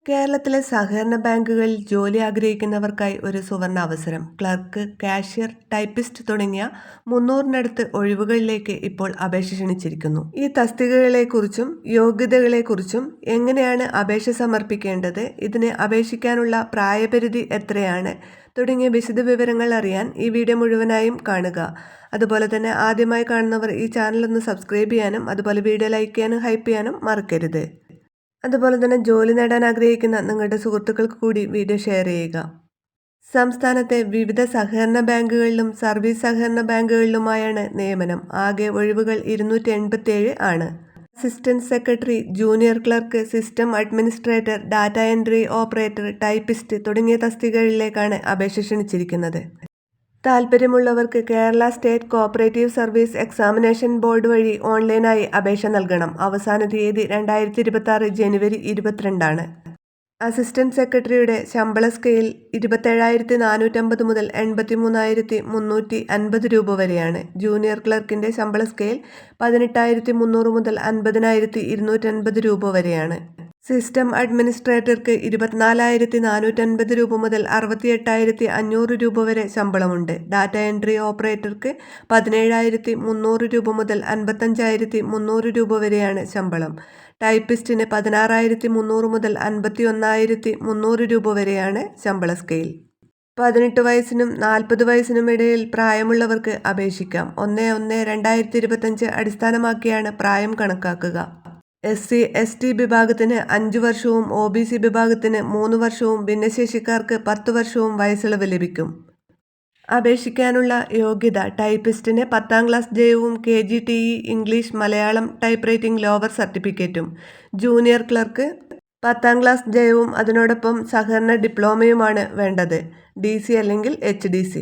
കേരളത്തിലെ സഹകരണ ബാങ്കുകളിൽ ജോലി ആഗ്രഹിക്കുന്നവർക്കായി ഒരു സുവർണ അവസരം. ക്ലർക്ക്, കാഷ്യർ, ടൈപ്പിസ്റ്റ് തുടങ്ങിയ 300-നടുത്ത് ഒഴിവുകളിലേക്ക് ഇപ്പോൾ അപേക്ഷ ക്ഷണിച്ചിരിക്കുന്നു. ഈ തസ്തികകളെക്കുറിച്ചും യോഗ്യതകളെക്കുറിച്ചും, എങ്ങനെയാണ് അപേക്ഷ സമർപ്പിക്കേണ്ടത്, ഇതിന് അപേക്ഷിക്കാനുള്ള പ്രായപരിധി എത്രയാണ് തുടങ്ങിയ വിശദവിവരങ്ങൾ അറിയാൻ ഈ വീഡിയോ മുഴുവനായും കാണുക. അതുപോലെ തന്നെ ആദ്യമായി കാണുന്നവർ ഈ ചാനൽ ഒന്ന് സബ്സ്ക്രൈബ് ചെയ്യാനും അതുപോലെ വീഡിയോ ലൈക്ക് ചെയ്യാനും ഹൈപ്പ് ചെയ്യാനും മറക്കരുത്. അതുപോലെ തന്നെ ജോലി നേടാൻ ആഗ്രഹിക്കുന്ന നിങ്ങളുടെ സുഹൃത്തുക്കൾക്ക് കൂടി വീഡിയോ ഷെയർ ചെയ്യുക. സംസ്ഥാനത്തെ വിവിധ സഹകരണ ബാങ്കുകളിലും സർവീസ് സഹകരണ ബാങ്കുകളിലുമായാണ് നിയമനം. ആകെ ഒഴിവുകൾ 287 ആണ്. Assistant secretary, junior clerk, system administrator, data entry operator, typist തുടങ്ങിയ തസ്തികകളിലേക്കാണ് അപേക്ഷ ക്ഷണിച്ചിരിക്കുന്നത്. താൽപ്പര്യമുള്ളവർക്ക് Kerala state cooperative service examination board വഴി ഓൺലൈനായി അപേക്ഷ നൽകണം. അവസാന തീയതി 2026 ജനുവരി 22 അസിസ്റ്റന്റ് സെക്രട്ടറിയുടെ ശമ്പള സ്കെയിൽ 27,450 മുതൽ 83,350 രൂപ വരെയാണ്. ജൂനിയർ ക്ലർക്കിന്റെ ശമ്പള സ്കെയിൽ 18,300 മുതൽ 50,250 രൂപ വരെയാണ്. സിസ്റ്റം അഡ്മിനിസ്ട്രേറ്റർക്ക് 24,450 രൂപ മുതൽ 68,500 രൂപ വരെ ശമ്പളമുണ്ട്. ഡാറ്റ എൻട്രി ഓപ്പറേറ്റർക്ക് 17,300 രൂപ മുതൽ 55,300 രൂപ വരെയാണ് ശമ്പളം. ടൈപ്പിസ്റ്റിന് 16,300 മുതൽ 51,300 രൂപ വരെയാണ് ശമ്പള സ്കെയിൽ. 18 വയസ്സിനും 40 വയസ്സിനും ഇടയിൽ പ്രായമുള്ളവർക്ക് അപേക്ഷിക്കാം. 1/1/2025 അടിസ്ഥാനമാക്കിയാണ് പ്രായം കണക്കാക്കുക. SC/ST വിഭാഗത്തിന് 5 വർഷവും OBC വിഭാഗത്തിന് 3 വർഷവും ഭിന്നശേഷിക്കാർക്ക് 10 വർഷവും വയസ്സിളവ് ലഭിക്കും. അപേക്ഷിക്കാനുള്ള യോഗ്യത: ടൈപ്പിസ്റ്റിന് 10ാം ക്ലാസ് ജയവും KGTE English Malayalam type writing lower സർട്ടിഫിക്കറ്റും. ജൂനിയർ ക്ലർക്ക് 10ാം ക്ലാസ് ജയവും അതിനോടൊപ്പം സഹകരണ ഡിപ്ലോമയുമാണ് വേണ്ടത്. DC അല്ലെങ്കിൽ HDC.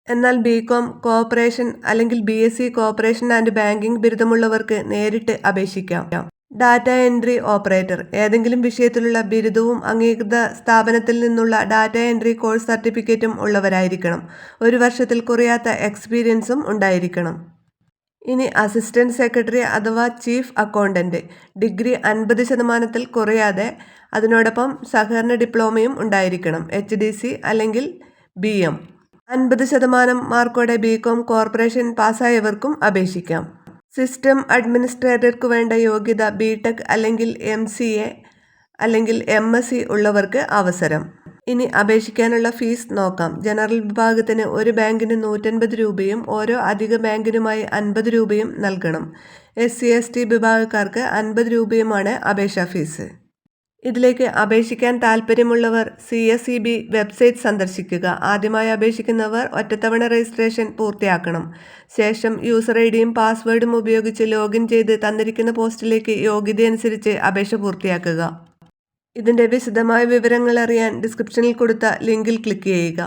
എന്നാൽ BCom കോഓപ്പറേഷൻ അല്ലെങ്കിൽ BSc കോഓപ്പറേഷൻ ആൻഡ് ബാങ്കിംഗ് ബിരുദമുള്ളവർക്ക് നേരിട്ട് അപേക്ഷിക്കാം. ഡാറ്റ എൻട്രി ഓപ്പറേറ്റർ ഏതെങ്കിലും വിഷയത്തിലുള്ള ബിരുദവും അംഗീകൃത സ്ഥാപനത്തിൽ നിന്നുള്ള ഡാറ്റ എൻട്രി കോഴ്സ് സർട്ടിഫിക്കറ്റും ഉള്ളവരായിരിക്കണം. 1 വർഷത്തിൽ കുറയാത്ത എക്സ്പീരിയൻസും ഉണ്ടായിരിക്കണം. ഇനി അസിസ്റ്റന്റ് സെക്രട്ടറി അഥവാ ചീഫ് അക്കൗണ്ടന്റ്. ഡിഗ്രി 50% കുറയാതെ, അതിനോടൊപ്പം സഹകരണ ഡിപ്ലോമയും ഉണ്ടായിരിക്കണം. HDC അല്ലെങ്കിൽ BM. 50% മാർക്കോടെ BCom കോർപ്പറേഷൻ പാസ്സായവർക്കും അപേക്ഷിക്കാം. സിസ്റ്റം അഡ്മിനിസ്ട്രേറ്റർക്ക് വേണ്ട യോഗ്യത BTech അല്ലെങ്കിൽ MCA അല്ലെങ്കിൽ MSc ഉള്ളവർക്ക് അവസരം. ഇനി അപേക്ഷിക്കാനുള്ള ഫീസ് നോക്കാം. ജനറൽ വിഭാഗത്തിന് ഒരു ബാങ്കിന് 150 രൂപയും ഓരോ അധിക ബാങ്കിനുമായി 50 രൂപയും നൽകണം. SC/ST വിഭാഗക്കാർക്ക് 50 രൂപയുമാണ് അപേക്ഷാ ഫീസ്. ഇതിലേക്ക് അപേക്ഷിക്കാൻ താൽപ്പര്യമുള്ളവർ CSEB വെബ്സൈറ്റ് സന്ദർശിക്കുക. ആദ്യമായി അപേക്ഷിക്കുന്നവർ ഒറ്റത്തവണ രജിസ്ട്രേഷൻ പൂർത്തിയാക്കണം. ശേഷം യൂസർ IDയും പാസ്വേഡും ഉപയോഗിച്ച് ലോഗിൻ ചെയ്ത് തന്നിരിക്കുന്ന പോസ്റ്റിലേക്ക് യോഗ്യതയനുസരിച്ച് അപേക്ഷ പൂർത്തിയാക്കുക. ഇതിൻ്റെ വിശദമായ വിവരങ്ങൾ അറിയാൻ ഡിസ്ക്രിപ്ഷനിൽ കൊടുത്ത ലിങ്കിൽ ക്ലിക്ക് ചെയ്യുക.